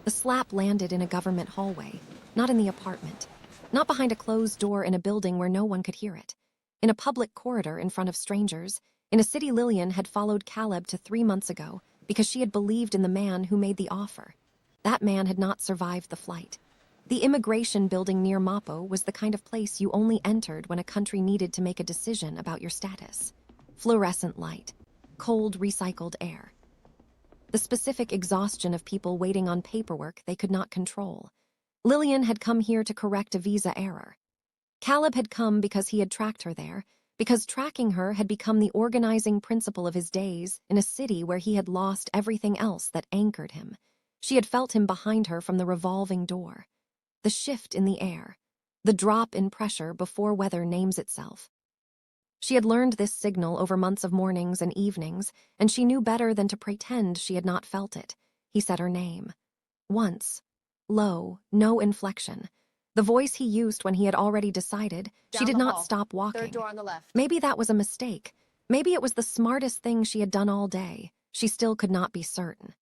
The slap landed in a government hallway, not in the apartment, not behind a closed door in a building where no one could hear it. In a public corridor in front of strangers, in a city Lillian had followed Caleb to 3 months ago because she had believed in the man who made the offer. That man had not survived the flight. The immigration building near Mapo was the kind of place you only entered when a country needed to make a decision about your status. Fluorescent light, cold recycled air. The specific exhaustion of people waiting on paperwork they could not control. Lillian had come here to correct a visa error. Caleb had come because he had tracked her there, because tracking her had become the organizing principle of his days in a city where he had lost everything else that anchored him. She had felt him behind her from the revolving door. The shift in the air, the drop in pressure before weather names itself. She had learned this signal over months of mornings and evenings, and she knew better than to pretend she had not felt it. He said her name. Once. Low, no inflection. The voice he used when he had already decided. She did not stop walking. Third door on the left. Maybe that was a mistake. Maybe it was the smartest thing she had done all day. She still could not be certain.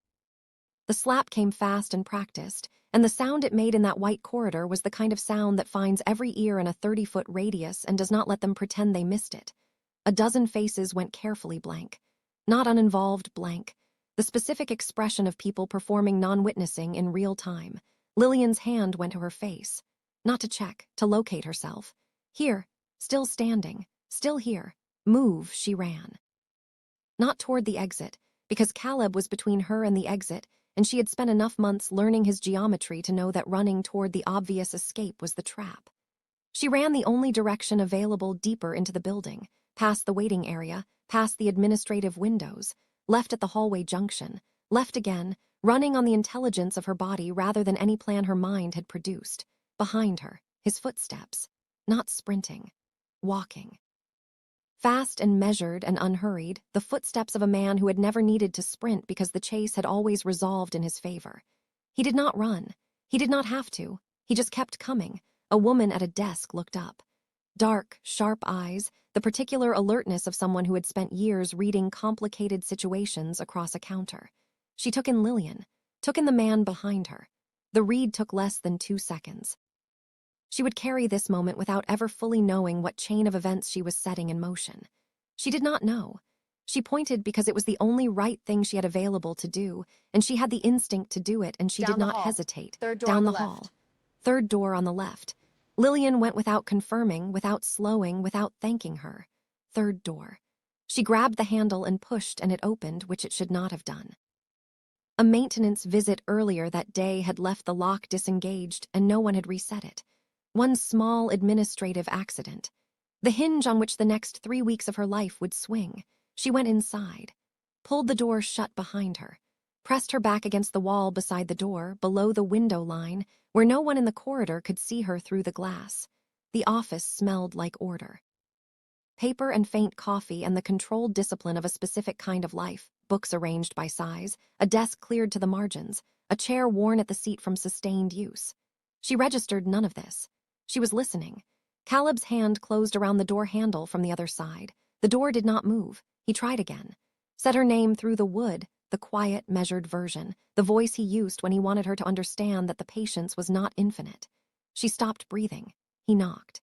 The slap came fast and practiced, and the sound it made in that white corridor was the kind of sound that finds every ear in a 30-foot radius and does not let them pretend they missed it. A dozen faces went carefully blank. Not uninvolved blank. The specific expression of people performing non-witnessing in real time. Lillian's hand went to her face. Not to check, to locate herself. Here, still standing, still here. Move, she ran. Not toward the exit, because Caleb was between her and the exit, and she had spent enough months learning his geometry to know that running toward the obvious escape was the trap. She ran the only direction available deeper into the building, past the waiting area, past the administrative windows, left at the hallway junction, left again, running on the intelligence of her body rather than any plan her mind had produced. Behind her, his footsteps, not sprinting, walking. Fast and measured and unhurried, the footsteps of a man who had never needed to sprint because the chase had always resolved in his favor. He did not run. He did not have to. He just kept coming. A woman at a desk looked up. Dark, sharp eyes, the particular alertness of someone who had spent years reading complicated situations across a counter. She took in Lillian, took in the man behind her. The read took less than 2 seconds. She would carry this moment without ever fully knowing what chain of events she was setting in motion. She did not know. She pointed because it was the only right thing she had available to do, and she had the instinct to do it, and she did not hesitate. Third door Down on the the hall. left. Third door on the left. Lillian went without confirming, without slowing, without thanking her. Third door. She grabbed the handle and pushed, and it opened, which it should not have done. A maintenance visit earlier that day had left the lock disengaged, and no one had reset it. One small administrative accident. The hinge on which the next 3 weeks of her life would swing. She went inside, pulled the door shut behind her, pressed her back against the wall beside the door, below the window line, where no one in the corridor could see her through the glass. The office smelled like order. Paper and faint coffee and the controlled discipline of a specific kind of life, books arranged by size, a desk cleared to the margins, a chair worn at the seat from sustained use. She registered none of this. She was listening. Caleb's hand closed around the door handle from the other side. The door did not move. He tried again. Said her name through the wood, the quiet, measured version, the voice he used when he wanted her to understand that the patience was not infinite. She stopped breathing. He knocked.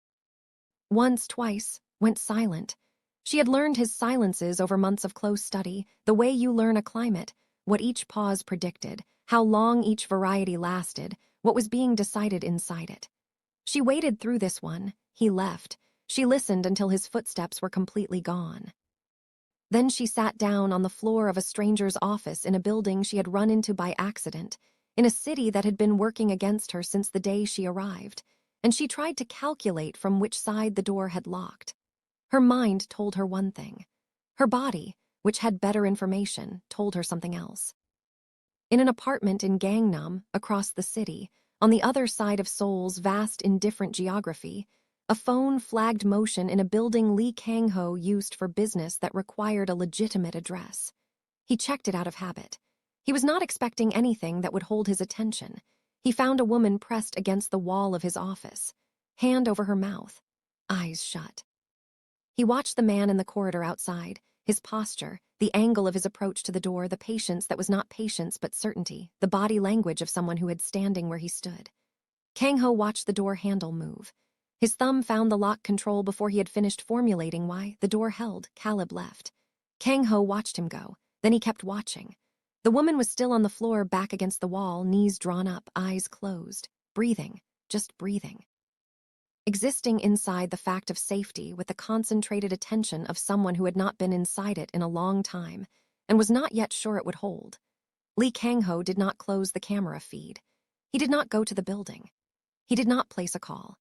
Once, twice, went silent. She had learned his silences over months of close study, the way you learn a climate, what each pause predicted, how long each variety lasted, what was being decided inside it. She waited through this one. He left. She listened until his footsteps were completely gone. Then she sat down on the floor of a stranger's office in a building she had run into by accident, in a city that had been working against her since the day she arrived, and she tried to calculate from which side the door had locked. Her mind told her one thing. Her body, which had better information, told her something else. In an apartment in Gangnam, across the city, on the other side of Seoul's vast indifferent geography, a phone flagged motion in a building Kang-ho used for business that required a legitimate address. He checked it out of habit. He was not expecting anything that would hold his attention. He found a woman pressed against the wall of his office, hand over her mouth, eyes shut. He watched the man in the corridor outside, his posture, the The angle of his approach to the door, the patience that was not patience but certainty, the body language of someone who had standing where he stood. Kang-ho watched the door handle move. His thumb found the lock control before he had finished formulating why. The door held. Caleb left. Kang-ho watched him go. Then he kept watching. The woman was still on the floor, back against the wall, knees drawn up, eyes closed. Breathing. Just breathing. Existing inside the fact of safety with the concentrated attention of someone who had not been inside it in a long time and was not yet sure it would hold. Lee Kang-ho did not close the camera feed. He did not go to the building. He did not place a call.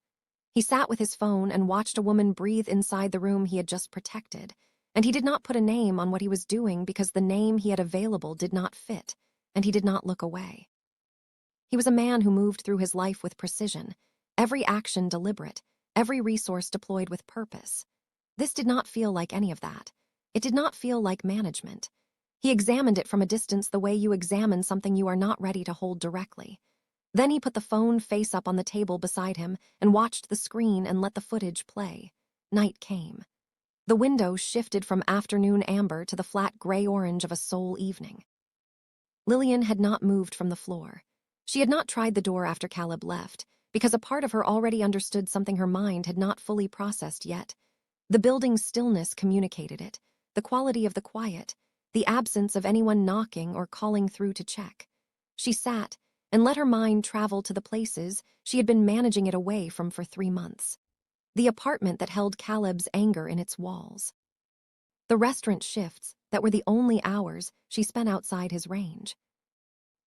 He sat with his phone and watched a woman breathe inside the room he had just protected, and he did not put a name on what he was doing because the name he had available did not fit, and he did not look away. He was a man who moved through his life with precision, every action deliberate, every resource deployed with purpose. This did not feel like any of that. It did not feel like management. He examined it from a distance the way you examine something you are not ready to hold directly. Then he put the phone face up on the table beside him and watched the screen and let the footage play. Night came. The window shifted from afternoon amber to the flat gray-orange of a Seoul evening. Lillian had not moved from the floor. She had not tried the door after Caleb left, because a part of her already understood something her mind had not fully processed yet. The building's stillness communicated it, the quality of the quiet, the absence of anyone knocking or calling through to check. She sat and let her mind travel to the places she had been managing it away from for 3 months. The apartment that held Caleb's anger in its walls. The restaurant shifts that were the only hours she spent outside his range.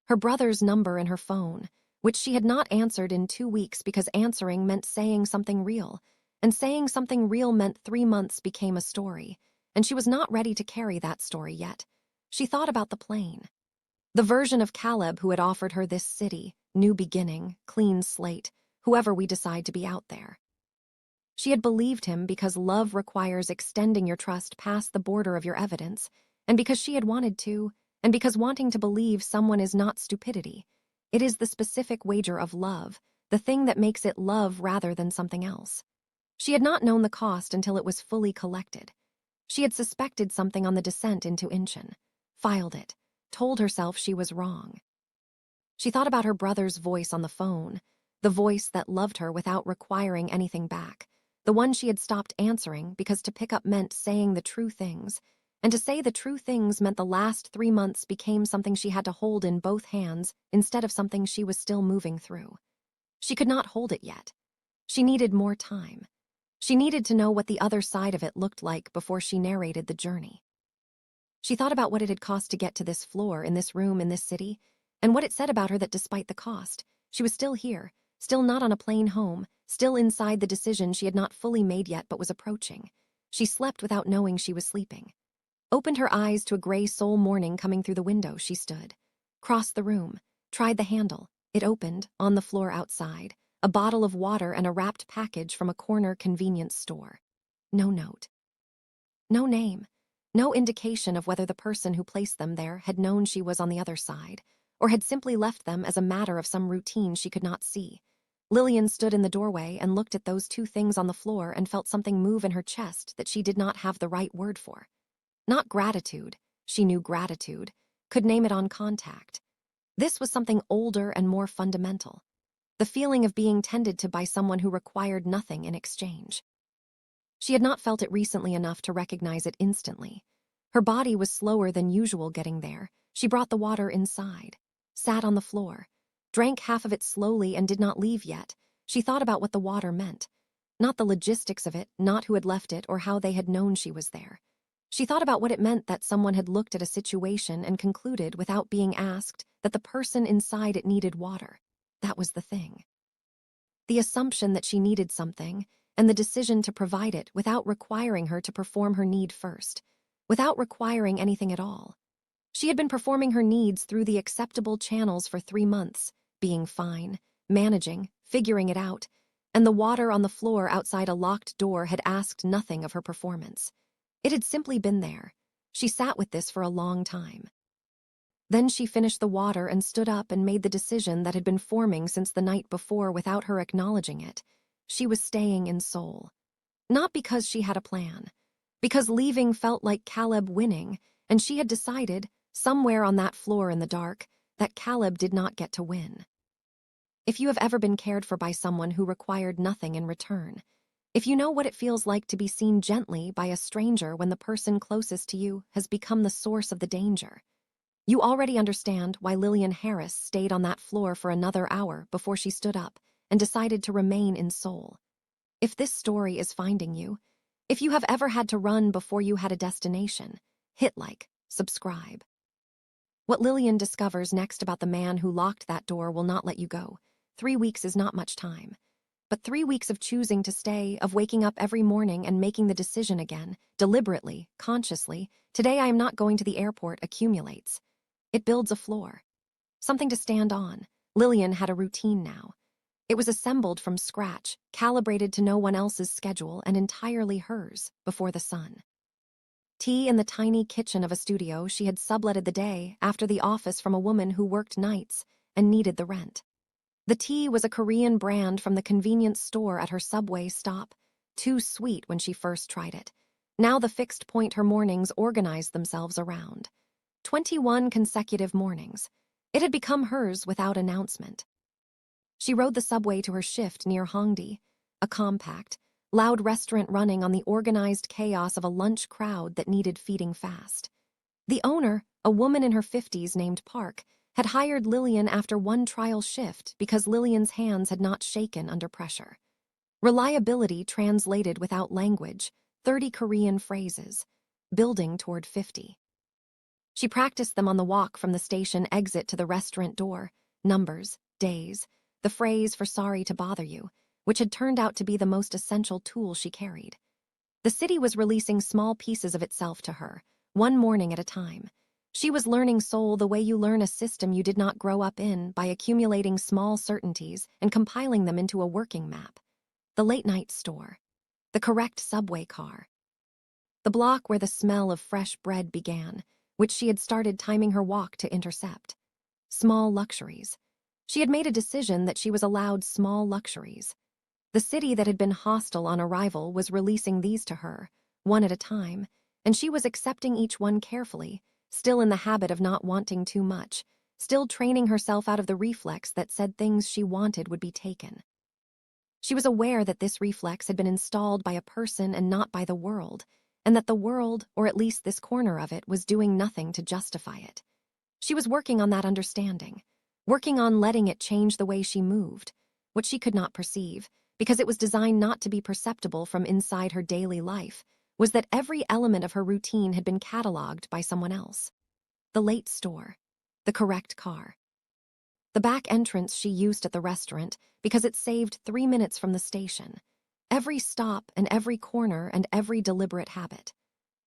Her brother's number in her phone, which she had not answered in 2 weeks because answering meant saying something real, and saying something real meant 3 months became a story, and she was not ready to carry that story yet. She thought about the plane. The version of Caleb who had offered her this city, new beginning, clean slate, whoever we decide to be out there. She had believed him because love requires extending your trust past the border of your evidence, and because she had wanted to, and because wanting to believe someone is not stupidity. It is the specific wager of love, the thing that makes it love rather than something else. She had not known the cost until it was fully collected. She had suspected something on the descent into Incheon, filed it, told herself she was wrong. She thought about her brother's voice on the phone, the voice that loved her without requiring anything back, the one she had stopped answering because to pick up meant saying the true things, and to say the true things meant the last 3 months became something she had to hold in both hands instead of something she was still moving through. She could not hold it yet. She needed more time. She needed to know what the other side of it looked like before she narrated the journey. She thought about what it had cost to get to this floor, in this room, in this city, and what it said about her that despite the cost, she was still here, still not on a plane home, still inside the decision she had not fully made yet but was approaching. She slept without knowing she was sleeping. Opened her eyes to a gray Seoul morning coming through the window. She stood. Crossed the room. Tried the handle. It opened, on the floor outside, a bottle of water and a wrapped package from a corner convenience store. No note. No name. No indication of whether the person who placed them there had known she was on the other side, or had simply left them as a matter of some routine she could not see. Lillian stood in the doorway and looked at those 2 things on the floor and felt something move in her chest that she did not have the right word for. Not gratitude. She knew gratitude. Could name it on contact. This was something older and more fundamental. The feeling of being tended to by someone who required nothing in exchange. She had not felt it recently enough to recognize it instantly. Her body was slower than usual getting there. She brought the water inside, sat on the floor, drank half of it slowly and did not leave yet. She thought about what the water meant. Not the logistics of it, not who had left it or how they had known she was there. She thought about what it meant that someone had looked at a situation and concluded without being asked that the person inside it needed water. That was the thing. The assumption that she needed something, and the decision to provide it without requiring her to perform her need first, without requiring anything at all. She had been performing her needs through the acceptable channels for 3 months, being fine, managing, figuring it out, and the water on the floor outside a locked door had asked nothing of her performance. It had simply been there. She sat with this for a long time. Then she finished the water and stood up and made the decision that had been forming since the night before without her acknowledging it. She was staying in Seoul. Not because she had a plan. Because leaving felt like Caleb winning, and she had decided, somewhere on that floor in the dark, that Caleb did not get to win. If you have ever been cared for by someone who required nothing in return, if you know what it feels like to be seen gently by a stranger when the person closest to you has become the source of the danger, you already understand why Lillian Harris stayed on that floor for another hour before she stood up and decided to remain in Seoul. If this story is finding you, if you have ever had to run before you had a destination, hit like, subscribe. What Lillian discovers next about the man who locked that door will not let you go. 3 weeks is not much time. But 3 weeks of choosing to stay, of waking up every morning and making the decision again, deliberately, consciously, today I am not going to the airport, accumulates. It builds a floor. Something to stand on. Lillian had a routine now. It was assembled from scratch, calibrated to no one else's schedule and entirely hers, before the sun. Tea in the tiny kitchen of a studio she had subletted the day after the office from a woman who worked nights and needed the rent. The tea was a Korean brand from the convenience store at her subway stop, too sweet when she first tried it. Now the fixed point her mornings organized themselves around. 21 consecutive mornings. It had become hers without announcement. She rode the subway to her shift near Hongdae, a compact, loud restaurant running on the organized chaos of a lunch crowd that needed feeding fast. The owner, a woman in her 50s named Park, had hired Lillian after one trial shift because Lillian's hands had not shaken under pressure. Reliability translated without language, 30 Korean phrases, building toward 50. She practiced them on the walk from the station exit to the restaurant door, numbers, days, the phrase for sorry to bother you, which had turned out to be the most essential tool she carried. The city was releasing small pieces of itself to her, one morning at a time. She was learning Seoul the way you learn a system you did not grow up in, by accumulating small certainties and compiling them into a working map. The late-night store. The correct subway car. The block where the smell of fresh bread began, which she had started timing her walk to intercept. Small luxuries. She had made a decision that she was allowed small luxuries. The city that had been hostile on arrival was releasing these to her, one at a time, and she was accepting each one carefully, still in the habit of not wanting too much, still training herself out of the reflex that said things she wanted would be taken. She was aware that this reflex had been installed by a person and not by the world, and that the world, or at least this corner of it, was doing nothing to justify it. She was working on that understanding, working on letting it change the way she moved, what she could not perceive, because it was designed not to be perceptible from inside her daily life, was that every element of her routine had been catalogued by someone else. The late store, the correct car. The back entrance she used at the restaurant because it saved 3 minutes from the station. Every stop and every corner and every deliberate habit.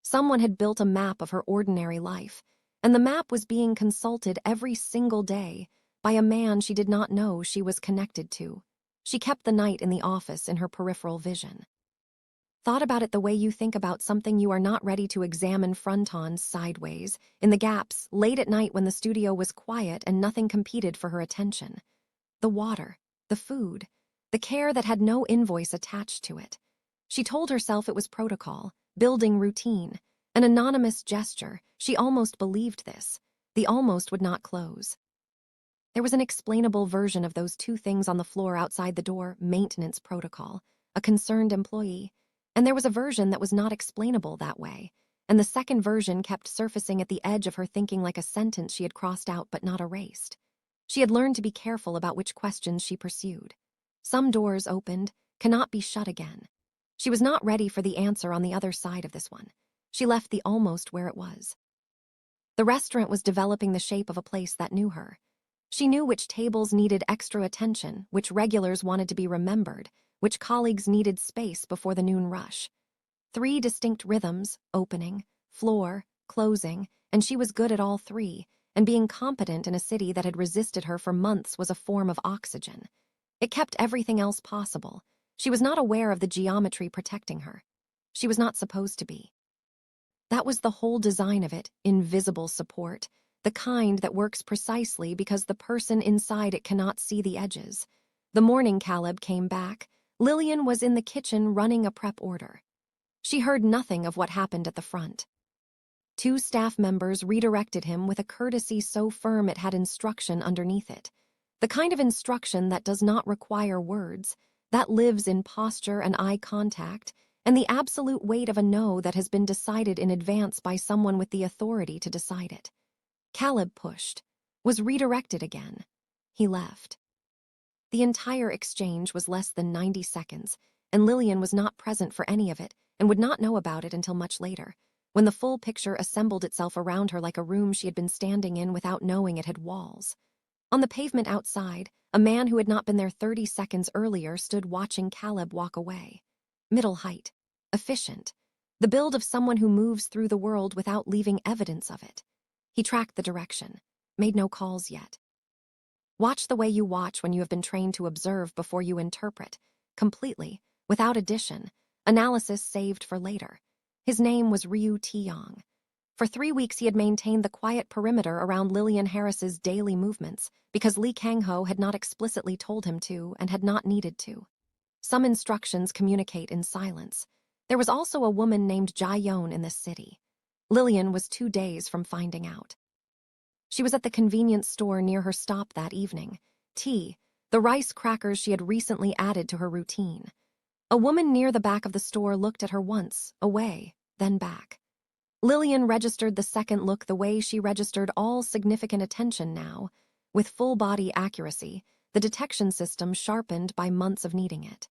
Someone had built a map of her ordinary life, and the map was being consulted every single day by a man she did not know she was connected to. She kept the night in the office in her peripheral vision. Thought about it the way you think about something you are not ready to examine front-on, sideways, in the gaps, late at night when the studio was quiet and nothing competed for her attention. The water, the food, the care that had no invoice attached to it. She told herself it was protocol, building routine, an anonymous gesture. She almost believed this. The almost would not close. There was an explainable version of those two things on the floor outside the door, maintenance protocol, a concerned employee, and there was a version that was not explainable that way, and the second version kept surfacing at the edge of her thinking like a sentence she had crossed out but not erased. She had learned to be careful about which questions she pursued. Some doors opened, cannot be shut again. She was not ready for the answer on the other side of this one. She left the almost where it was. The restaurant was developing the shape of a place that knew her. She knew which tables needed extra attention, which regulars wanted to be remembered, which colleagues needed space before the noon rush. 3 distinct rhythms, opening, floor, closing, and she was good at all 3, and being competent in a city that had resisted her for months was a form of oxygen. It kept everything else possible. She was not aware of the geometry protecting her. She was not supposed to be. That was the whole design of it, invisible support, the kind that works precisely because the person inside it cannot see the edges. The morning Caleb came back, Lillian was in the kitchen running a prep order. She heard nothing of what happened at the front. 2 staff members redirected him with a courtesy so firm it had instruction underneath it. The kind of instruction that does not require words, that lives in posture and eye contact, and the absolute weight of a no that has been decided in advance by someone with the authority to decide it. Caleb pushed, was redirected again. He left. The entire exchange was less than 90 seconds, and Lillian was not present for any of it and would not know about it until much later, when the full picture assembled itself around her like a room she had been standing in without knowing it had walls. On the pavement outside, a man who had not been there 30 seconds earlier stood watching Caleb walk away. Middle height, efficient, the build of someone who moves through the world without leaving evidence of it. He tracked the direction, made no calls yet. Watch the way you watch when you have been trained to observe before you interpret, completely, without addition, analysis saved for later. His name was Ryu Taeyong. For 3 weeks he had maintained the quiet perimeter around Lillian Harris's daily movements because Lee Kang-ho had not explicitly told him to and had not needed to. Some instructions communicate in silence. There was also a woman named Jae-yeon in this city. Lillian was 2 days from finding out. She was at the convenience store near her stop that evening. Tea, the rice crackers she had recently added to her routine. A woman near the back of the store looked at her once, away, then back. Lillian registered the second look the way she registered all significant attention now, with full-body accuracy, the detection system sharpened by months of needing it.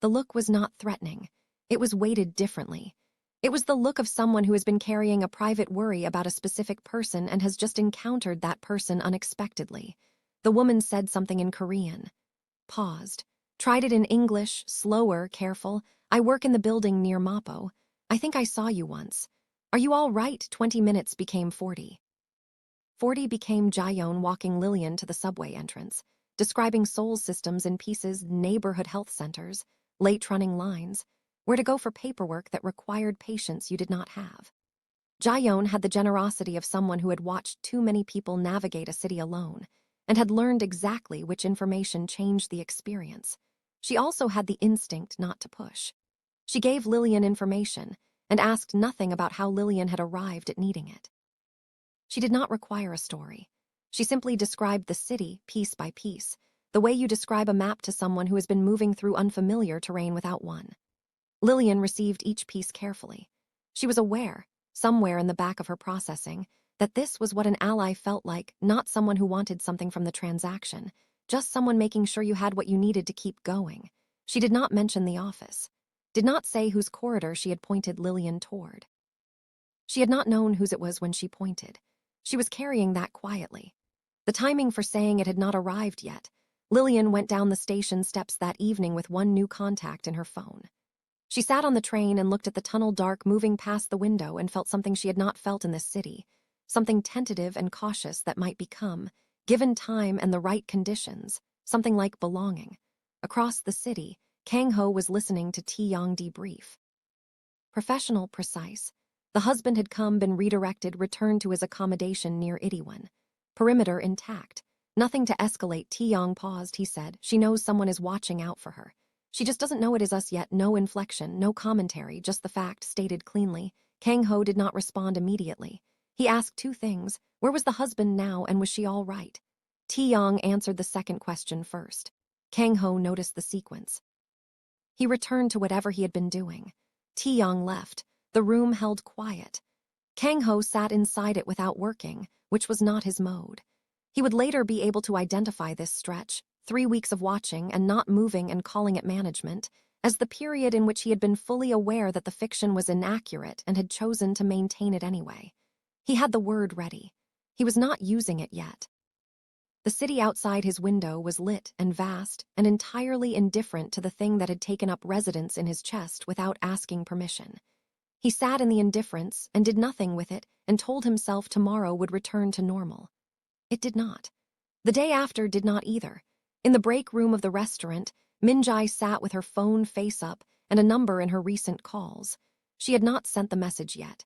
The look was not threatening. It was weighted differently. It was the look of someone who has been carrying a private worry about a specific person and has just encountered that person unexpectedly. The woman said something in Korean. Paused. Tried it in English, slower, careful. I work in the building near Mapo. I think I saw you once. Are you all right? 20 minutes became 40. 40 became Jae-yeon walking Lillian to the subway entrance, describing Seoul systems in pieces, neighborhood health centers, late-running lines, where to go for paperwork that required patience you did not have. Jae-yeon had the generosity of someone who had watched too many people navigate a city alone and had learned exactly which information changed the experience. She also had the instinct not to push. She gave Lillian information and asked nothing about how Lillian had arrived at needing it. She did not require a story. She simply described the city piece by piece, the way you describe a map to someone who has been moving through unfamiliar terrain without one. Lillian received each piece carefully. She was aware, somewhere in the back of her processing, that this was what an ally felt like, not someone who wanted something from the transaction, just someone making sure you had what you needed to keep going. She did not mention the office, did not say whose corridor she had pointed Lillian toward. She had not known whose it was when she pointed. She was carrying that quietly. The timing for saying it had not arrived yet. Lillian went down the station steps that evening with one new contact in her phone. She sat on the train and looked at the tunnel dark moving past the window and felt something she had not felt in this city, something tentative and cautious that might become, given time and the right conditions, something like belonging. Across the city, Kang-ho was listening to Taeyong debrief. Professional, precise. The husband had been redirected, returned to his accommodation near Itaewon. Perimeter intact. Nothing to escalate. Taeyong paused, he said. She knows someone is watching out for her. She just doesn't know it is us yet. No inflection, no commentary, just the fact stated cleanly. Kang-ho did not respond immediately. He asked 2 things. Where was the husband now, and was she all right? Taeyong answered the second question first. Kang-ho noticed the sequence. He returned to whatever he had been doing. Taeyong left. The room held quiet. Kang-ho sat inside it without working, which was not his mode. He would later be able to identify this stretch, 3 weeks of watching and not moving and calling it management, as the period in which he had been fully aware that the fiction was inaccurate and had chosen to maintain it anyway. He had the word ready. He was not using it yet. The city outside his window was lit and vast and entirely indifferent to the thing that had taken up residence in his chest without asking permission. He sat in the indifference and did nothing with it and told himself tomorrow would return to normal. It did not. The day after did not either. In the break room of the restaurant, Minjae sat with her phone face up and a number in her recent calls. She had not sent the message yet.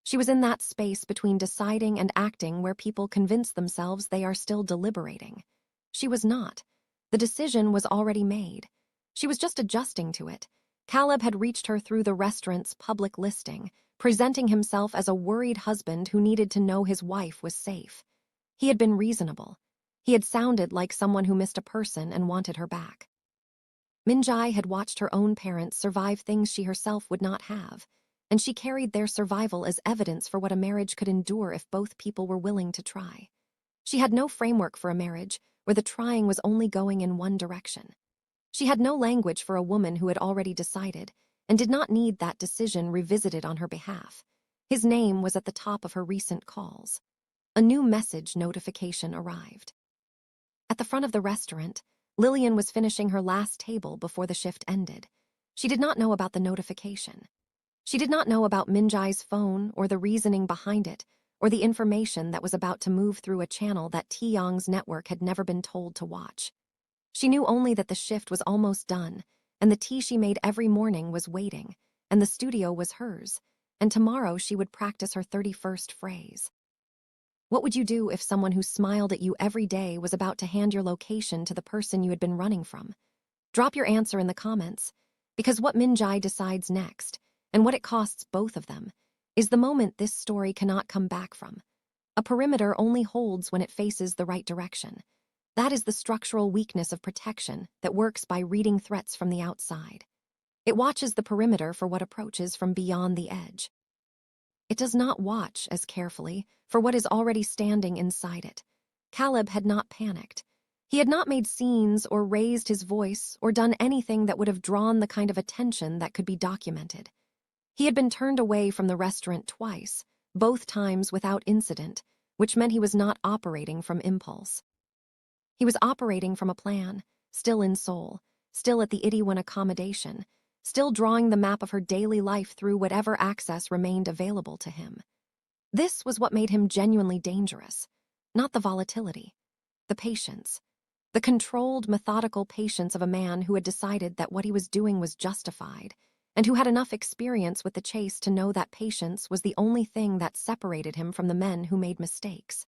She was in that space between deciding and acting where people convince themselves they are still deliberating. She was not. The decision was already made. She was just adjusting to it. Caleb had reached her through the restaurant's public listing, presenting himself as a worried husband who needed to know his wife was safe. He had been reasonable. He had sounded like someone who missed a person and wanted her back. Min-jae had watched her own parents survive things she herself would not have, and she carried their survival as evidence for what a marriage could endure if both people were willing to try. She had no framework for a marriage where the trying was only going in one direction. She had no language for a woman who had already decided and did not need that decision revisited on her behalf. His name was at the top of her recent calls. A new message notification arrived. At the front of the restaurant, Lillian was finishing her last table before the shift ended. She did not know about the notification. She did not know about Min-jae's phone or the reasoning behind it, or the information that was about to move through a channel that Taeyong's network had never been told to watch. She knew only that the shift was almost done, and the tea she made every morning was waiting, and the studio was hers, and tomorrow she would practice her 31st phrase. What would you do if someone who smiled at you every day was about to hand your location to the person you had been running from? Drop your answer in the comments, because what Min-jae decides next, and what it costs both of them, is the moment this story cannot come back from. A perimeter only holds when it faces the right direction. That is the structural weakness of protection that works by reading threats from the outside. It watches the perimeter for what approaches from beyond the edge. It does not watch as carefully for what is already standing inside it. Caleb had not panicked. He had not made scenes or raised his voice or done anything that would have drawn the kind of attention that could be documented. He had been turned away from the restaurant twice, both times without incident, which meant he was not operating from impulse. He was operating from a plan, still in Seoul, still at the Itaewon accommodation, still drawing the map of her daily life through whatever access remained available to him. This was what made him genuinely dangerous, not the volatility, the patience, the controlled, methodical patience of a man who had decided that what he was doing was justified, and who had enough experience with the chase to know that patience was the only thing that separated him from the men who made mistakes.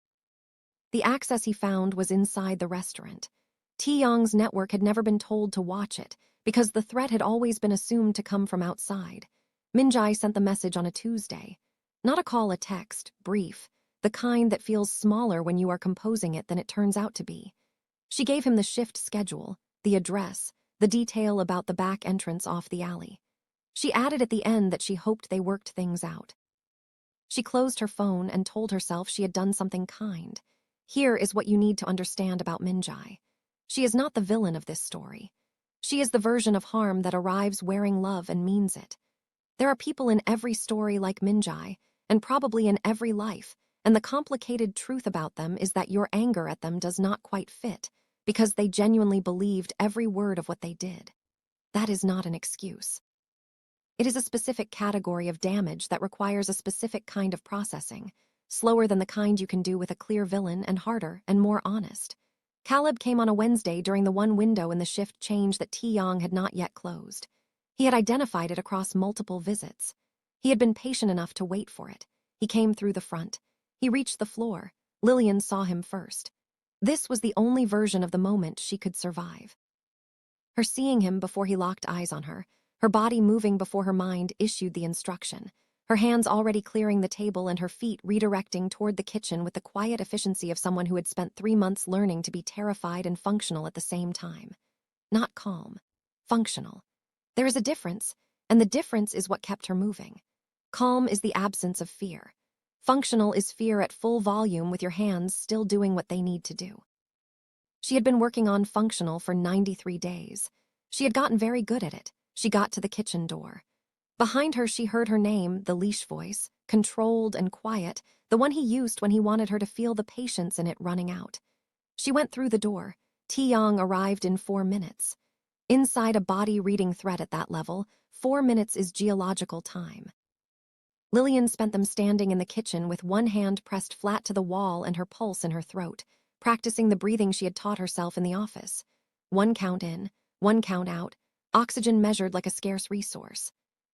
The access he found was inside the restaurant. Taeyong's network had never been told to watch it, because the threat had always been assumed to come from outside. Min-jae sent the message on a Tuesday. Not a call, a text, brief, the kind that feels smaller when you are composing it than it turns out to be. She gave him the shift schedule, the address, the detail about the back entrance off the alley. She added at the end that she hoped they worked things out. She closed her phone and told herself she had done something kind. Here is what you need to understand about Min-jae. She is not the villain of this story. She is the version of harm that arrives wearing love and means it. There are people in every story like Min-jae, and probably in every life, and the complicated truth about them is that your anger at them does not quite fit, because they genuinely believed every word of what they did. That is not an excuse. It is a specific category of damage that requires a specific kind of processing, slower than the kind you can do with a clear villain and harder and more honest. Caleb came on a Wednesday during the one window in the shift change that Taeyong had not yet closed. He had identified it across multiple visits. He had been patient enough to wait for it. He came through the front. He reached the floor. Lillian saw him first. This was the only version of the moment she could survive. Her seeing him before he locked eyes on her, her body moving before her mind issued the instruction, her hands already clearing the table and her feet redirecting toward the kitchen with the quiet efficiency of someone who had spent 3 months learning to be terrified and functional at the same time. Not calm. Functional. There is a difference, and the difference is what kept her moving. Calm is the absence of fear. Functional is fear at full volume with your hands still doing what they need to do. She had been working on functional for 93 days. She had gotten very good at it. She got to the kitchen door. Behind her, she heard her name, the leash voice, controlled and quiet, the one he used when he wanted her to feel the patience in it running out. She went through the door. Taeyong arrived in 4 minutes. Inside a body-reading threat at that level, 4 minutes is geological time. Lillian spent them standing in the kitchen with one hand pressed flat to the wall and her pulse in her throat, practicing the breathing she had taught herself in the office. 1 count in, 1 count out, oxygen measured like a scarce resource.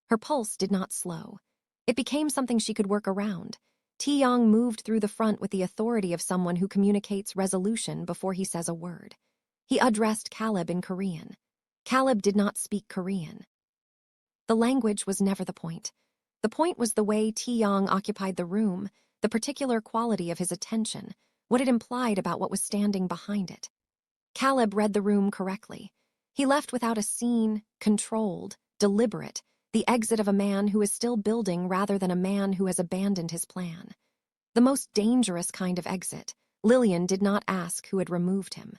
Her pulse did not slow. It became something she could work around. Taeyong moved through the front with the authority of someone who communicates resolution before he says a word. He addressed Caleb in Korean. Caleb did not speak Korean. The language was never the point. The point was the way Taeyong occupied the room, the particular quality of his attention, what it implied about what was standing behind it. Caleb read the room correctly. He left without a scene, controlled, deliberate, the exit of a man who is still building rather than a man who has abandoned his plan. The most dangerous kind of exit. Lillian did not ask who had removed him.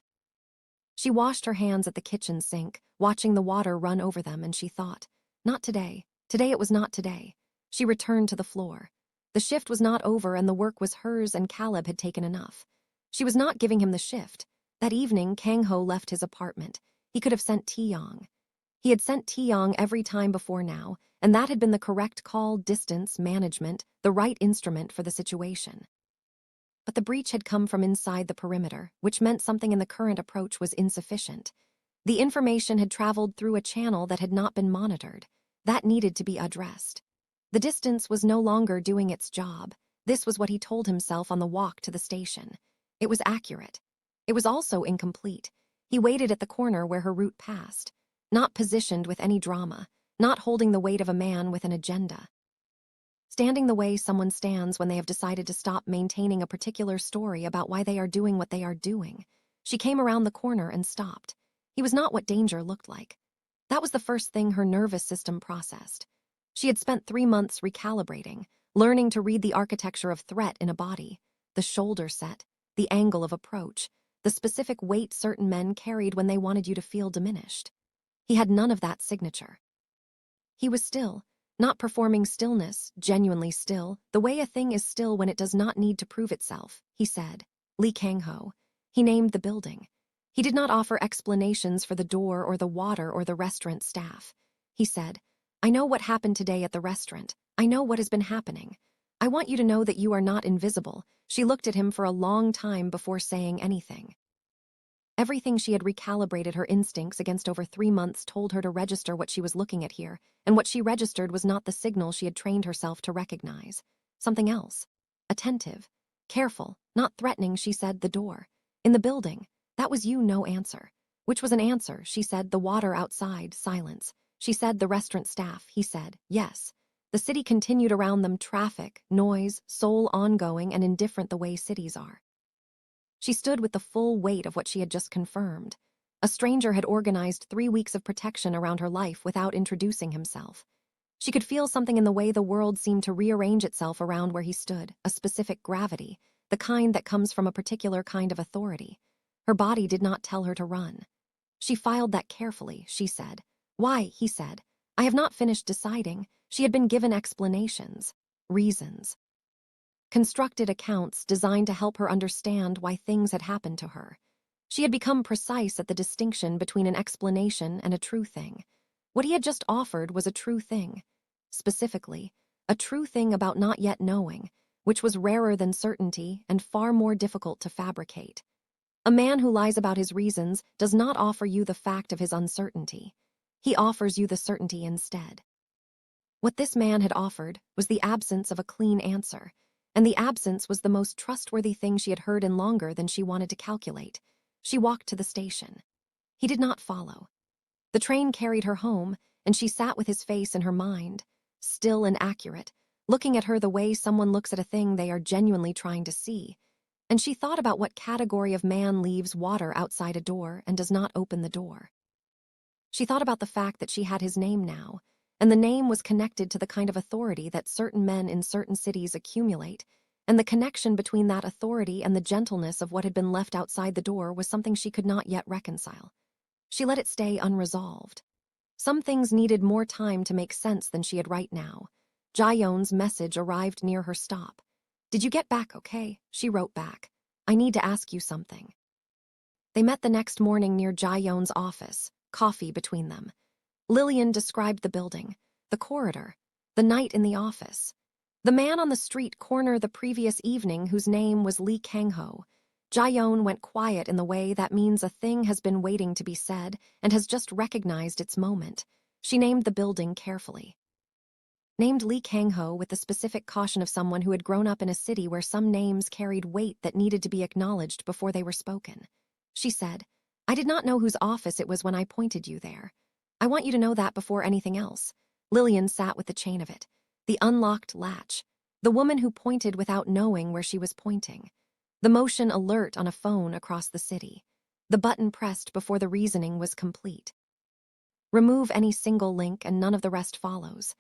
She washed her hands at the kitchen sink, watching the water run over them, and she thought, not today. Today it was not today. She returned to the floor. The shift was not over and the work was hers, and Caleb had taken enough. She was not giving him the shift. That evening, Kang-ho left his apartment. He could have sent Taeyong. He had sent Taeyong every time before now, and that had been the correct call, distance, management, the right instrument for the situation. But the breach had come from inside the perimeter, which meant something in the current approach was insufficient. The information had traveled through a channel that had not been monitored. That needed to be addressed. The distance was no longer doing its job. This was what he told himself on the walk to the station. It was accurate. It was also incomplete. He waited at the corner where her route passed, not positioned with any drama, not holding the weight of a man with an agenda. Standing the way someone stands when they have decided to stop maintaining a particular story about why they are doing what they are doing. She came around the corner and stopped. He was not what danger looked like. That was the first thing her nervous system processed. She had spent 3 months recalibrating, learning to read the architecture of threat in a body, the shoulder set, the angle of approach, the specific weight certain men carried when they wanted you to feel diminished. He had none of that signature. He was still, not performing stillness, genuinely still, the way a thing is still when it does not need to prove itself, he said. Lee Kang-ho. He named the building. He did not offer explanations for the door or the water or the restaurant staff. He said, I know what happened today at the restaurant. I know what has been happening. I want you to know that you are not invisible. She looked at him for a long time before saying anything. Everything she had recalibrated her instincts against over 3 months told her to register what she was looking at here, and what she registered was not the signal she had trained herself to recognize. Something else. Attentive. Careful, not threatening, she said, the door. In the building. That was you, no answer. Which was an answer, she said, the water outside, silence. She said, the restaurant staff, he said, yes. The city continued around them, traffic, noise, Seoul ongoing and indifferent the way cities are. She stood with the full weight of what she had just confirmed. A stranger had organized 3 weeks of protection around her life without introducing himself. She could feel something in the way the world seemed to rearrange itself around where he stood, a specific gravity, the kind that comes from a particular kind of authority. Her body did not tell her to run. She filed that carefully, she said. Why, he said. I have not finished deciding. She had been given explanations, reasons. Constructed accounts designed to help her understand why things had happened to her. She had become precise at the distinction between an explanation and a true thing. What he had just offered was a true thing. Specifically, a true thing about not yet knowing, which was rarer than certainty and far more difficult to fabricate. A man who lies about his reasons does not offer you the fact of his uncertainty. He offers you the certainty instead. What this man had offered was the absence of a clean answer, and the absence was the most trustworthy thing she had heard in longer than she wanted to calculate. She walked to the station. He did not follow. The train carried her home, and she sat with his face in her mind, still and accurate, looking at her the way someone looks at a thing they are genuinely trying to see. And she thought about what category of man leaves water outside a door and does not open the door. She thought about the fact that she had his name now, and the name was connected to the kind of authority that certain men in certain cities accumulate, and the connection between that authority and the gentleness of what had been left outside the door was something she could not yet reconcile. She let it stay unresolved. Some things needed more time to make sense than she had right now. Jaeyoon's message arrived near her stop. Did you get back okay? She wrote back. I need to ask you something. They met the next morning near Jaeyoon's office, coffee between them. Lillian described the building, the corridor, the night in the office. The man on the street corner the previous evening whose name was Lee Kang-ho. Jaeyoon went quiet in the way that means a thing has been waiting to be said and has just recognized its moment. She named the building carefully. Named Lee Kang-ho with the specific caution of someone who had grown up in a city where some names carried weight that needed to be acknowledged before they were spoken. She said, I did not know whose office it was when I pointed you there. I want you to know that before anything else. Lillian sat with the chain of it. The unlocked latch. The woman who pointed without knowing where she was pointing. The motion alert on a phone across the city. The button pressed before the reasoning was complete. Remove any single link and none of the rest follows.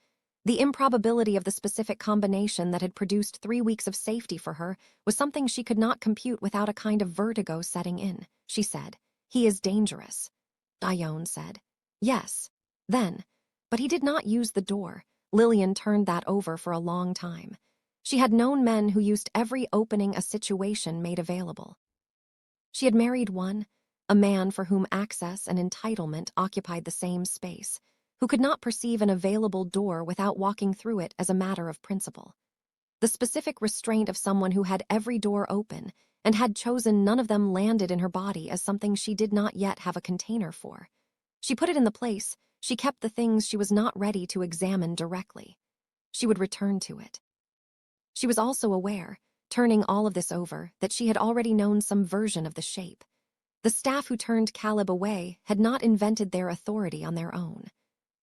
The improbability of the specific combination that had produced 3 weeks of safety for her was something she could not compute without a kind of vertigo setting in. She said, "He is dangerous." Ione said, "Yes." Then, but he did not use the door. Lillian turned that over for a long time. She had known men who used every opening a situation made available. She had married one, a man for whom access and entitlement occupied the same space, who could not perceive an available door without walking through it as a matter of principle. The specific restraint of someone who had every door open and had chosen none of them landed in her body as something she did not yet have a container for. She put it in the place, she kept the things she was not ready to examine directly. She would return to it. She was also aware, turning all of this over, that she had already known some version of the shape. The staff who turned Caleb away had not invented their authority on their own.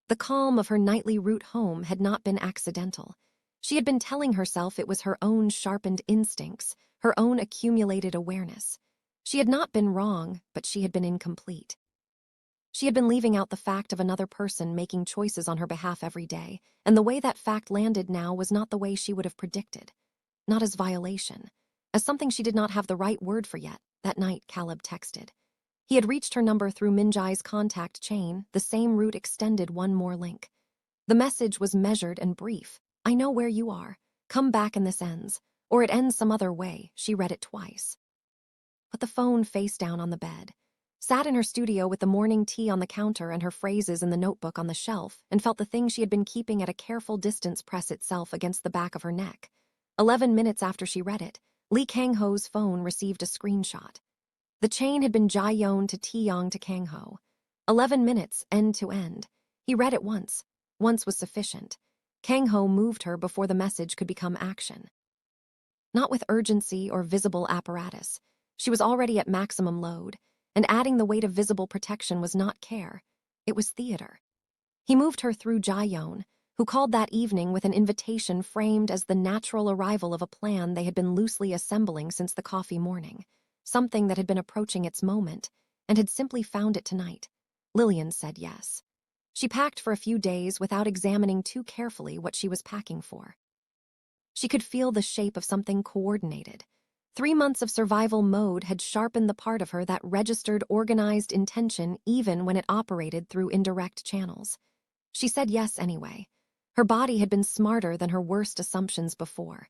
The calm of her nightly route home had not been accidental. She had been telling herself it was her own sharpened instincts, her own accumulated awareness. She had not been wrong, but she had been incomplete. She had been leaving out the fact of another person making choices on her behalf every day, and the way that fact landed now was not the way she would have predicted. Not as violation. As something she did not have the right word for yet, that night Caleb texted. He had reached her number through Minjai's contact chain, the same route extended one more link. The message was measured and brief. "I know where you are. Come back and this ends. Or it ends some other way." She read it twice. Put the phone face down on the bed. Sat in her studio with the morning tea on the counter and her phrases in the notebook on the shelf, and felt the thing she had been keeping at a careful distance press itself against the back of her neck. 11 minutes after she read it, Lee Kang-ho's phone received a screenshot. The chain had been Jae-yeon to Taeyong to Kang-ho. 11 minutes, end to end. He read it once. Once was sufficient. Kang-ho moved her before the message could become action. Not with urgency or visible apparatus. She was already at maximum load, and adding the weight of visible protection was not care. It was theater. He moved her through Jae-yeon, who called that evening with an invitation framed as the natural arrival of a plan they had been loosely assembling since the coffee morning, something that had been approaching its moment, and had simply found it tonight. Lillian said yes. She packed for a few days without examining too carefully what she was packing for. She could feel the shape of something coordinated. 3 months of survival mode had sharpened the part of her that registered organized intention even when it operated through indirect channels. She said yes anyway. Her body had been smarter than her worst assumptions before.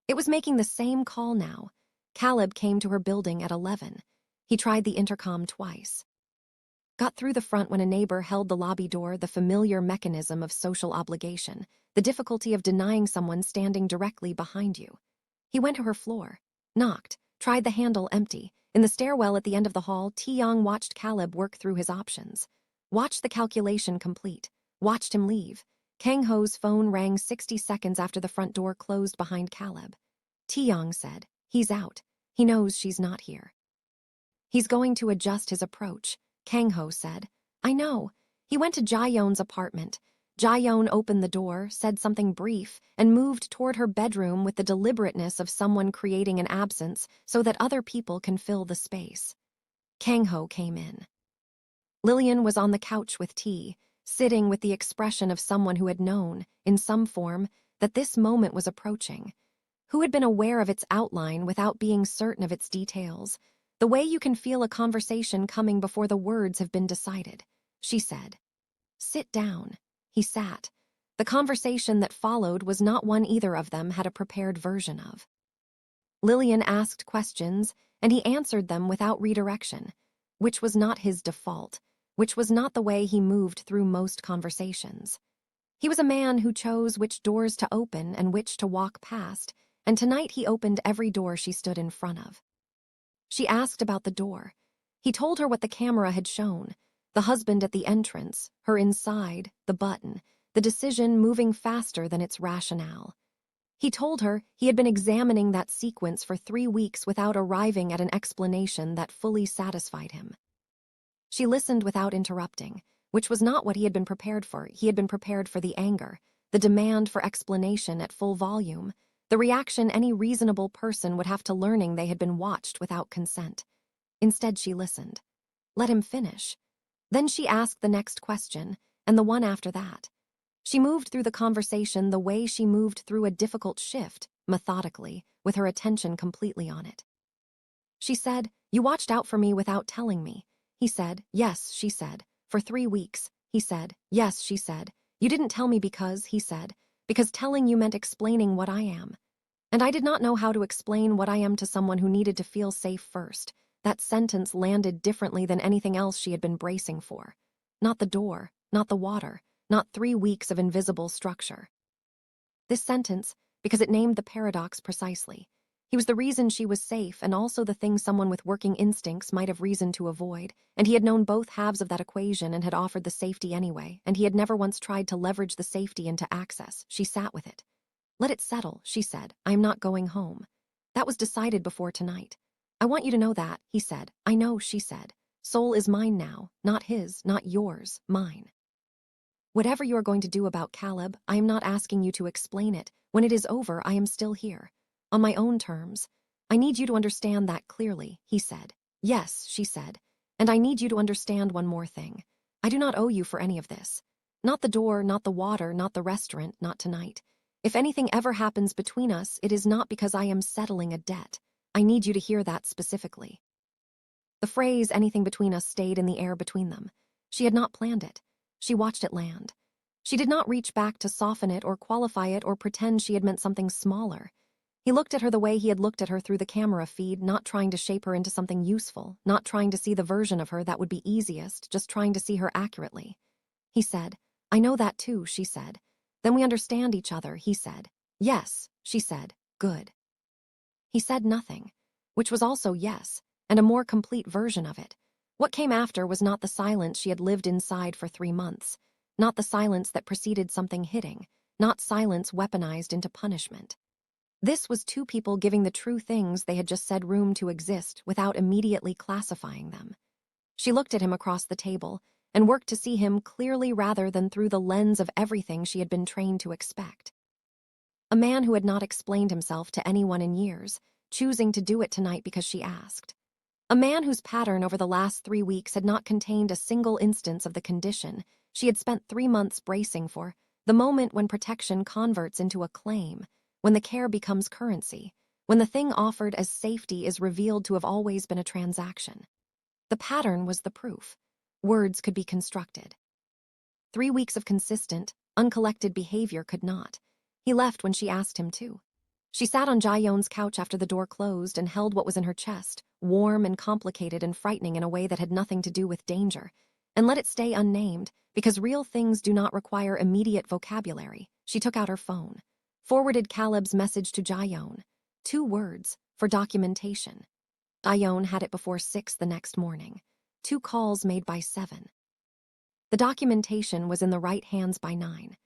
It was making the same call now. Caleb came to her building at 11. He tried the intercom twice. Got through the front when a neighbor held the lobby door, the familiar mechanism of social obligation, the difficulty of denying someone standing directly behind you. He went to her floor. Knocked, tried the handle empty. In the stairwell at the end of the hall, Taeyong watched Caleb work through his options. Watched the calculation complete. Watched him leave. Kang-ho's phone rang 60 seconds after the front door closed behind Caleb. Taeyong said, "He's out. He knows she's not here." "He's going to adjust his approach," Kang-ho said. "I know." He went to Jae-yeon's apartment. Jae-yeon opened the door, said something brief, and moved toward her bedroom with the deliberateness of someone creating an absence so that other people can fill the space. Kang-ho came in. Lillian was on the couch with tea, sitting with the expression of someone who had known, in some form, that this moment was approaching. Who had been aware of its outline without being certain of its details. The way you can feel a conversation coming before the words have been decided. She said, "Sit down." He sat. The conversation that followed was not one either of them had a prepared version of. Lillian asked questions, and he answered them without redirection, which was not his default, which was not the way he moved through most conversations. He was a man who chose which doors to open and which to walk past, and tonight he opened every door she stood in front of. She asked about the door. He told her what the camera had shown. The husband at the entrance, her inside, the button, the decision moving faster than its rationale. He told her he had been examining that sequence for 3 weeks without arriving at an explanation that fully satisfied him. She listened without interrupting, which was not what he had been prepared for. He had been prepared for the anger, the demand for explanation at full volume, the reaction any reasonable person would have to learning they had been watched without consent. Instead, she listened. Let him finish. Then she asked the next question, and the one after that. She moved through the conversation the way she moved through a difficult shift, methodically, with her attention completely on it. She said, "You watched out for me without telling me." He said, "Yes," she said. "For 3 weeks." He said, "Yes," she said. "You didn't tell me because," he said, "because telling you meant explaining what I am. And I did not know how to explain what I am to someone who needed to feel safe first." That sentence landed differently than anything else she had been bracing for. Not the door, not the water, not 3 weeks of invisible structure. This sentence, because it named the paradox precisely. He was the reason she was safe and also the thing someone with working instincts might have reason to avoid, and he had known both halves of that equation and had offered the safety anyway, and he had never once tried to leverage the safety into access. She sat with it. "Let it settle," she said. "I am not going home. That was decided before tonight. I want you to know that," he said. "I know," she said. "Seoul is mine now, not his, not yours, mine. Whatever you are going to do about Caleb, I am not asking you to explain it. When it is over, I am still here. On my own terms. I need you to understand that clearly," he said. "Yes," she said. "And I need you to understand one more thing. I do not owe you for any of this. Not the door, not the water, not the restaurant, not tonight. If anything ever happens between us, it is not because I am settling a debt. I need you to hear that specifically." The phrase "anything between us" stayed in the air between them. She had not planned it. She watched it land. She did not reach back to soften it or qualify it or pretend she had meant something smaller. He looked at her the way he had looked at her through the camera feed, not trying to shape her into something useful, not trying to see the version of her that would be easiest, just trying to see her accurately. He said, "I know that too," she said. "Then we understand each other," he said. "Yes," she said. "Good." He said nothing, which was also yes, and a more complete version of it. What came after was not the silence she had lived inside for 3 months, not the silence that preceded something hitting, not silence weaponized into punishment. This was two people giving the true things they had just said room to exist without immediately classifying them. She looked at him across the table and worked to see him clearly rather than through the lens of everything she had been trained to expect. A man who had not explained himself to anyone in years, choosing to do it tonight because she asked. A man whose pattern over the last 3 weeks had not contained a single instance of the condition she had spent 3 months bracing for, the moment when protection converts into a claim, when the care becomes currency, when the thing offered as safety is revealed to have always been a transaction. The pattern was the proof. Words could be constructed. 3 weeks of consistent, uncollected behavior could not. He left when she asked him to. She sat on Jae-yeon's couch after the door closed and held what was in her chest, warm and complicated and frightening in a way that had nothing to do with danger, and let it stay unnamed, because real things do not require immediate vocabulary. She took out her phone, forwarded Caleb's message to Jae-yeon. 2 words, for documentation. Jae-yeon had it before 6 the next morning. 2 calls made by 7. The documentation was in the right hands by 9.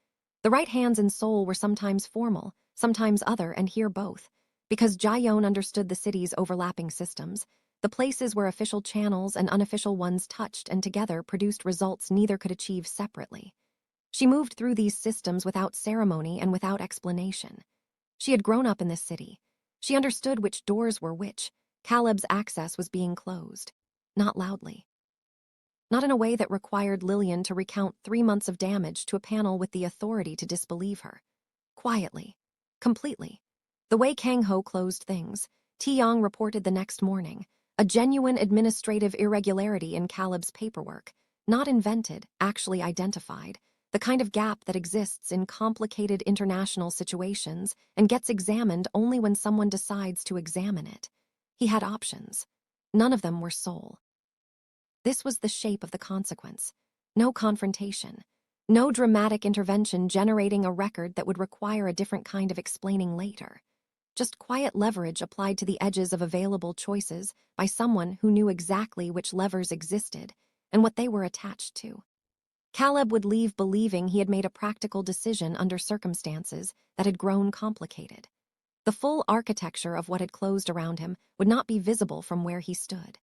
The right hands in Seoul were sometimes formal, sometimes other, and here both, because Jae-yeon understood the city's overlapping systems, the places where official channels and unofficial ones touched and together produced results neither could achieve separately. She moved through these systems without ceremony and without explanation. She had grown up in this city. She understood which doors were which. Caleb's access was being closed. Not loudly. Not in a way that required Lillian to recount 3 months of damage to a panel with the authority to disbelieve her. Quietly. Completely. The way Kang-ho closed things, Taeyong reported the next morning, a genuine administrative irregularity in Caleb's paperwork, not invented, actually identified, the kind of gap that exists in complicated international situations and gets examined only when someone decides to examine it. He had options. None of them were Seoul. This was the shape of the consequence. No confrontation. No dramatic intervention generating a record that would require a different kind of explaining later. Just quiet leverage applied to the edges of available choices by someone who knew exactly which levers existed and what they were attached to. Caleb would leave believing he had made a practical decision under circumstances that had grown complicated. The full architecture of what had closed around him would not be visible from where he stood.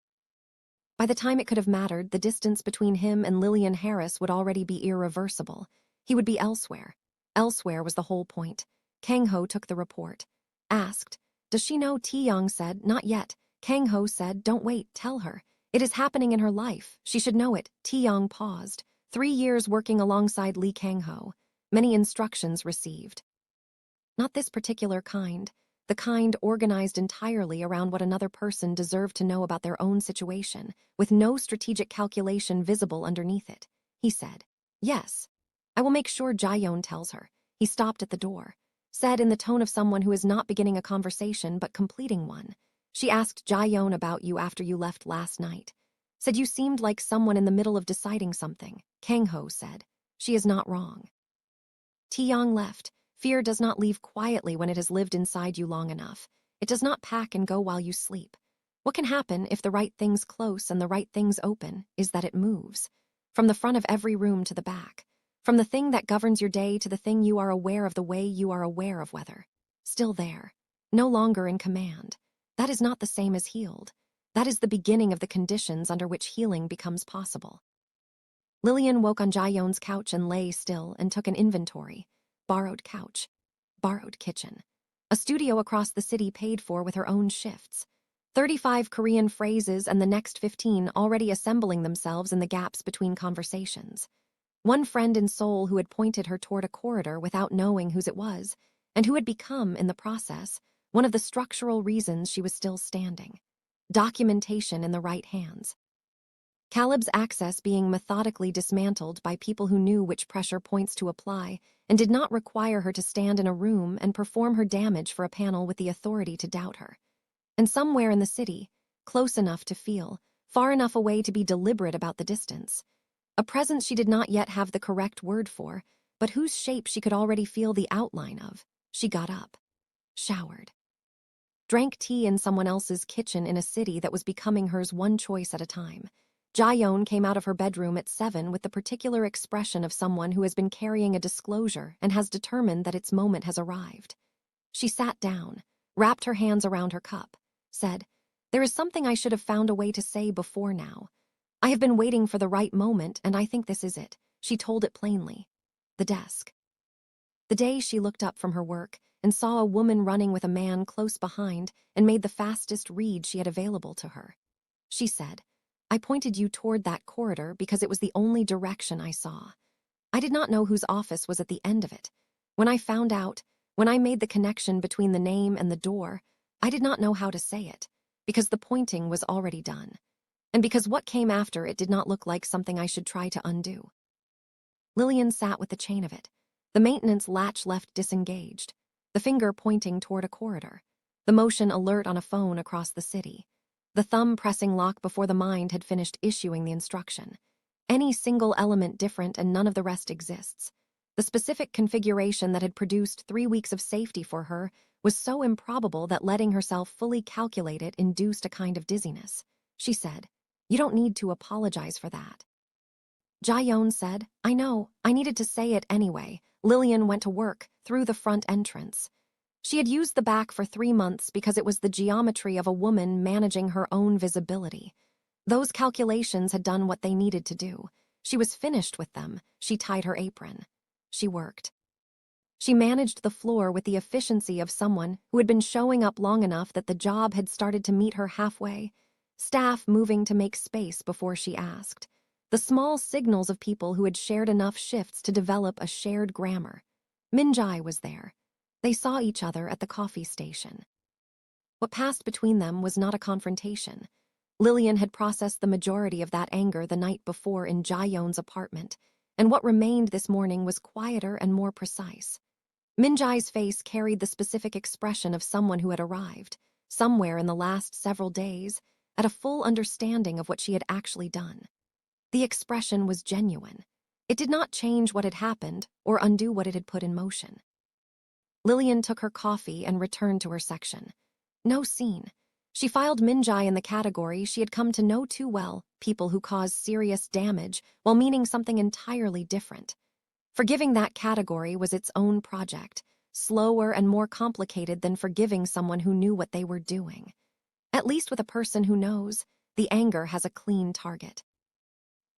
By the time it could have mattered, the distance between him and Lillian Harris would already be irreversible. He would be elsewhere. Elsewhere was the whole point. Kang-ho took the report. Asked, "Does she know?" Taeyong said, "Not yet." Kang-ho said, "Don't wait, tell her. It is happening in her life. She should know it." Taeyong paused. 3 years working alongside Lee Kang-ho. Many instructions received. Not this particular kind. The kind organized entirely around what another person deserved to know about their own situation, with no strategic calculation visible underneath it. He said, "Yes. I will make sure Jaeyeon tells her." He stopped at the door. Said in the tone of someone who is not beginning a conversation but completing one. "She asked Jaeyeon about you after you left last night. Said you seemed like someone in the middle of deciding something." Kang-ho said, "She is not wrong." Taeyong left. Fear does not leave quietly when it has lived inside you long enough. It does not pack and go while you sleep. What can happen if the right thing's close and the right thing's open is that it moves. From the front of every room to the back. From the thing that governs your day to the thing you are aware of the way you are aware of weather. Still there. No longer in command. That is not the same as healed. That is the beginning of the conditions under which healing becomes possible. Lillian woke on Jaeyeon's couch and lay still and took an inventory. Borrowed couch. Borrowed kitchen. A studio across the city paid for with her own shifts. 35 Korean phrases and the next 15 already assembling themselves in the gaps between conversations. One friend in Seoul who had pointed her toward a corridor without knowing whose it was, and who had become, in the process, one of the structural reasons she was still standing. Documentation in the right hands. Caleb's access being methodically dismantled by people who knew which pressure points to apply and did not require her to stand in a room and perform her damage for a panel with the authority to doubt her. And somewhere in the city, close enough to feel, far enough away to be deliberate about the distance. A presence she did not yet have the correct word for, but whose shape she could already feel the outline of. She got up. Showered. Drank tea in someone else's kitchen in a city that was becoming hers one choice at a time. Jaeyeon came out of her bedroom at 7 with the particular expression of someone who has been carrying a disclosure and has determined that its moment has arrived. She sat down, wrapped her hands around her cup, said, "There is something I should have found a way to say before now. I have been waiting for the right moment, and I think this is it." She told it plainly. The desk. The day she looked up from her work and saw a woman running with a man close behind and made the fastest read she had available to her. She said, "I pointed you toward that corridor because it was the only direction I saw. I did not know whose office was at the end of it. When I found out, when I made the connection between the name and the door, I did not know how to say it, because the pointing was already done, and because what came after it did not look like something I should try to undo." Lillian sat with the chain of it, the maintenance latch left disengaged, the finger pointing toward a corridor, the motion alert on a phone across the city. The thumb pressing lock before the mind had finished issuing the instruction. Any single element different and none of the rest exists. The specific configuration that had produced 3 weeks of safety for her was so improbable that letting herself fully calculate it induced a kind of dizziness. She said, "You don't need to apologize for that." Jaeyeon said, "I know, I needed to say it anyway." Lillian went to work, through the front entrance. She had used the back for 3 months because it was the geometry of a woman managing her own visibility. Those calculations had done what they needed to do. She was finished with them. She tied her apron. She worked. She managed the floor with the efficiency of someone who had been showing up long enough that the job had started to meet her halfway. Staff moving to make space before she asked. The small signals of people who had shared enough shifts to develop a shared grammar. Minjai was there. They saw each other at the coffee station. What passed between them was not a confrontation. Lillian had processed the majority of that anger the night before in Jaeyeon's apartment, and what remained this morning was quieter and more precise. Minjai's face carried the specific expression of someone who had arrived, somewhere in the last several days, at a full understanding of what she had actually done. The expression was genuine. It did not change what had happened or undo what it had put in motion. Lillian took her coffee and returned to her section. No scene. She filed Minjai in the category she had come to know too well, people who cause serious damage while meaning something entirely different. Forgiving that category was its own project, slower and more complicated than forgiving someone who knew what they were doing. At least with a person who knows, the anger has a clean target.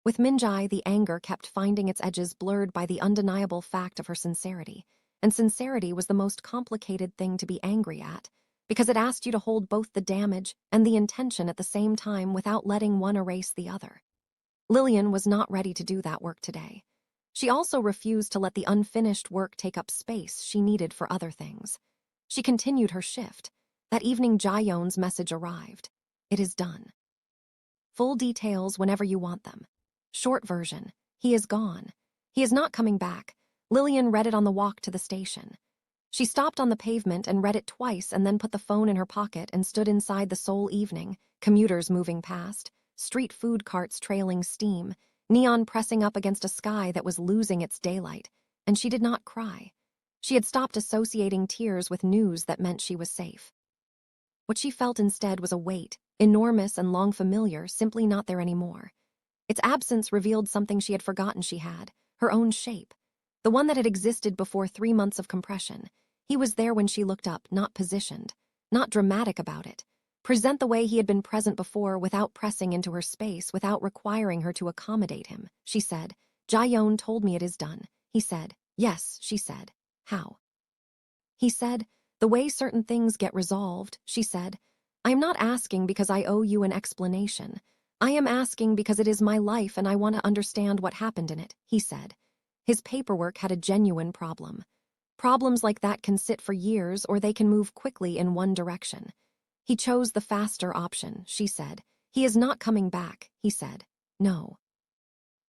With Minjai, the anger kept finding its edges blurred by the undeniable fact of her sincerity, and sincerity was the most complicated thing to be angry at, because it asked you to hold both the damage and the intention at the same time without letting one erase the other. Lillian was not ready to do that work today. She also refused to let the unfinished work take up space she needed for other things. She continued her shift. That evening, Jaeyoon's message arrived. It is done. Full details whenever you want them. Short version. He is gone. He is not coming back. Lillian read it on the walk to the station. She stopped on the pavement and read it twice and then put the phone in her pocket and stood inside the Seoul evening, commuters moving past, street food carts trailing steam, neon pressing up against a sky that was losing its daylight, and she did not cry. She had stopped associating tears with news that meant she was safe. What she felt instead was a weight, enormous and long familiar, simply not there anymore. Its absence revealed something she had forgotten she had, her own shape, the one that had existed before 3 months of compression. He was there when she looked up, not positioned, not dramatic about it. Present the way he had been present before, without pressing into her space, without requiring her to accommodate him. She said, "Jaeyoon told me it is done." He said, "Yes," she said. "How?" He said, "The way certain things get resolved." She said, "I am not asking because I owe you an explanation. I am asking because it is my life and I want to understand what happened in it." He said. His paperwork had a genuine problem. Problems like that can sit for years or they can move quickly in one direction. He chose the faster option, she said. "He is not coming back," he said. "No."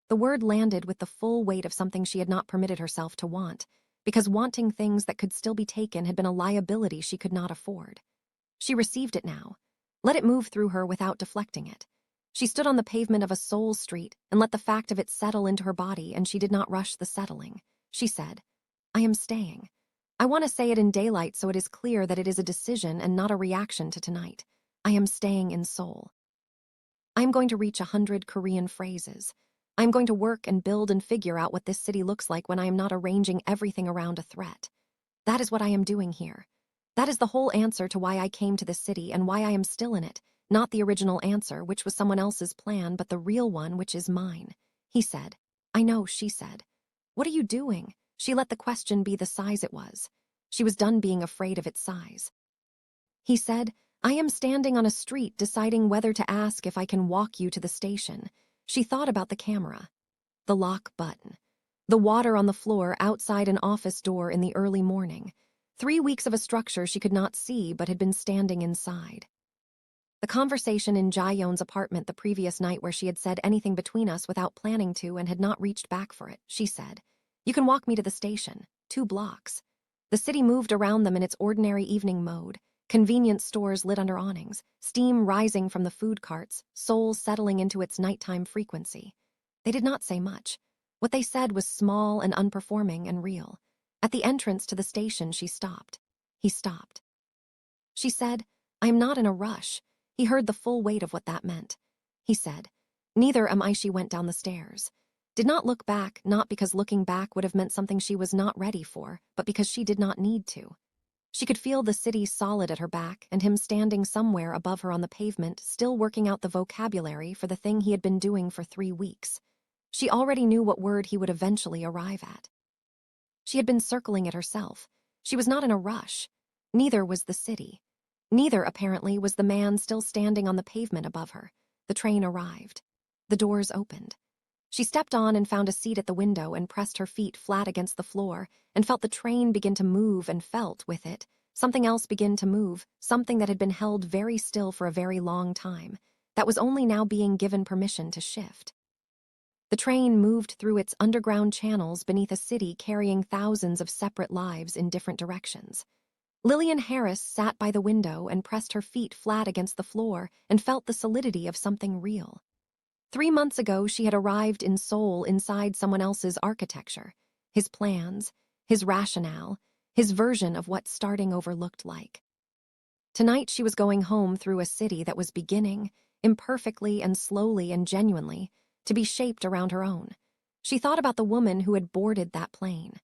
The word landed with the full weight of something she had not permitted herself to want, because wanting things that could still be taken had been a liability she could not afford. She received it now. Let it move through her without deflecting it. She stood on the pavement of a Seoul street and let the fact of it settle into her body, and she did not rush the settling. She said, "I am staying. I want to say it in daylight so it is clear that it is a decision and not a reaction to tonight. I am staying in Seoul. I am going to reach 100 Korean phrases. I am going to work and build and figure out what this city looks like when I am not arranging everything around a threat. That is what I am doing here. That is the whole answer to why I came to this city and why I am still in it, not the original answer, which was someone else's plan, but the real one, which is mine." He said. "I know," she said. "What are you doing?" She let the question be the size it was. She was done being afraid of its size. He said, "I am standing on a street deciding whether to ask if I can walk you to the station." She thought about the camera, the lock button, the water on the floor outside an office door in the early morning. 3 weeks of a structure she could not see but had been standing inside. The conversation in Jaeyoon's apartment the previous night, where she had said anything between us without planning to and had not reached back for it. She said, "You can walk me to the station, 2 blocks. The city moved around them in its ordinary evening mode. Convenience stores lit under awnings, steam rising from the food carts, Seoul settling into its nighttime frequency. They did not say much. What they said was small and unperforming and real. At the entrance to the station, she stopped. He stopped. She said, "I am not in a rush." He heard the full weight of what that meant. He said, "Neither am I." She went down the stairs. Did not look back, not because looking back would have meant something she was not ready for, but because she did not need to. She could feel the city solid at her back and him standing somewhere above her on the pavement, still working out the vocabulary for the thing he had been doing for 3 weeks. She already knew what word he would eventually arrive at. She had been circling it herself. She was not in a rush. Neither was the city. Neither, apparently, was the man still standing on the pavement above her. The train arrived. The doors opened. She stepped on and found a seat at the window and pressed her feet flat against the floor and felt the train begin to move, and felt, with it, something else begin to move, something that had been held very still for a very long time, that was only now being given permission to shift. The train moved through its underground channels beneath a city carrying thousands of separate lives in different directions. Lillian Harris sat by the window and pressed her feet flat against the floor and felt the solidity of something real. 3 months ago, she had arrived in Seoul inside someone else's architecture, his plans, his rationale, his version of what starting over looked like. Tonight, she was going home through a city that was beginning, imperfectly and slowly and genuinely, to be shaped around her own. She thought about the woman who had boarded that plane,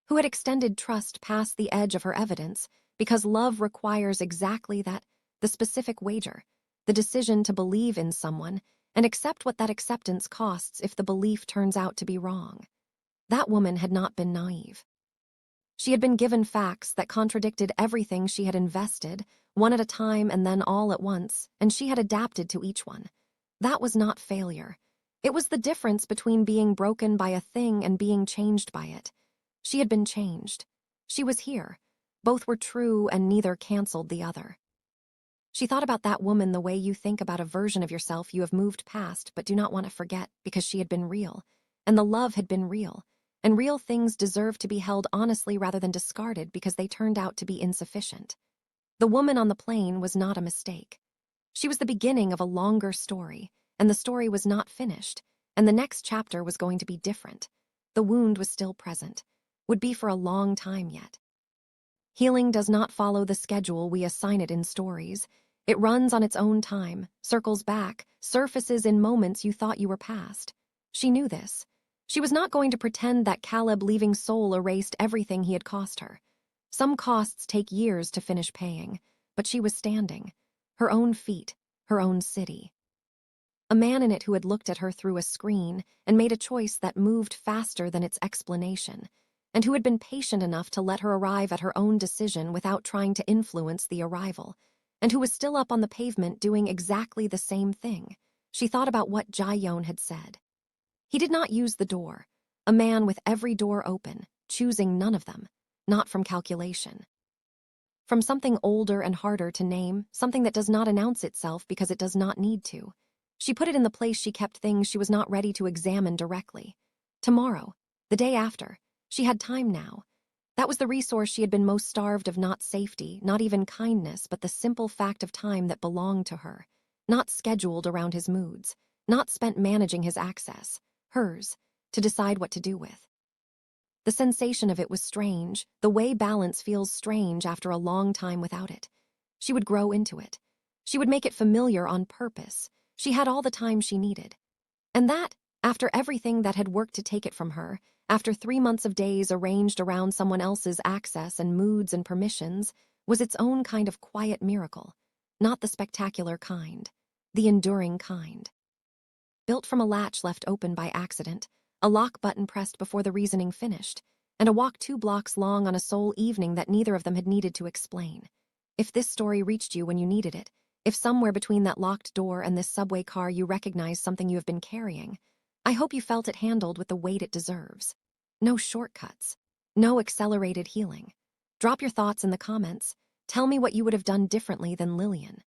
who had extended trust past the edge of her evidence, because love requires exactly that, the specific wager, the decision to believe in someone, and accept what that acceptance costs if the belief turns out to be wrong. That woman had not been naive. She had been given facts that contradicted everything she had invested, one at a time and then all at once, and she had adapted to each one. That was not failure. It was the difference between being broken by a thing and being changed by it. She had been changed. She was here. Both were true and neither canceled the other. She thought about that woman the way you think about a version of yourself you have moved past but do not want to forget because she had been real, and the love had been real. And real things deserve to be held honestly rather than discarded because they turned out to be insufficient. The woman on the plane was not a mistake. She was the beginning of a longer story, and the story was not finished, and the next chapter was going to be different. The wound was still present, would be for a long time yet. Healing does not follow the schedule we assign it in stories. It runs on its own time, circles back, surfaces in moments you thought you were past. She knew this. She was not going to pretend that Caleb leaving Seoul erased everything he had cost her. Some costs take years to finish paying, but she was standing. Her own feet, her own city. A man in it who had looked at her through a screen and made a choice that moved faster than its explanation, and who had been patient enough to let her arrive at her own decision without trying to influence the arrival, and who was still up on the pavement doing exactly the same thing. She thought about what Jae-yeon had said. He did not use the door, a man with every door open, choosing none of them, not from calculation. From something older and harder to name, something that does not announce itself because it does not need to. She put it in the place she kept things she was not ready to examine directly. Tomorrow, the day after, she had time now. That was the resource she had been most starved of, not safety, not even kindness, but the simple fact of time that belonged to her, not scheduled around his moods, not spent managing his access. Hers, to decide what to do with. The sensation of it was strange, the way balance feels strange after a long time without it. She would grow into it. She would make it familiar on purpose. She had all the time she needed. And that, after everything that had worked to take it from her, after 3 months of days arranged around someone else's access and moods and permissions, was its own kind of quiet miracle. Not the spectacular kind, the enduring kind. Built from a latch left open by accident, a lock button pressed before the reasoning finished, and a walk 2 blocks long on a Seoul evening that neither of them had needed to explain. If this story reached you when you needed it, if somewhere between that locked door and this subway car you recognized something you have been carrying, I hope you felt it handled with the weight it deserves. No shortcuts. No accelerated healing. Drop your thoughts in the comments. Tell me what you would have done differently than Lillian.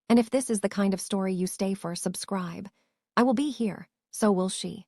And if this is the kind of story you stay for, subscribe. I will be here, so will she.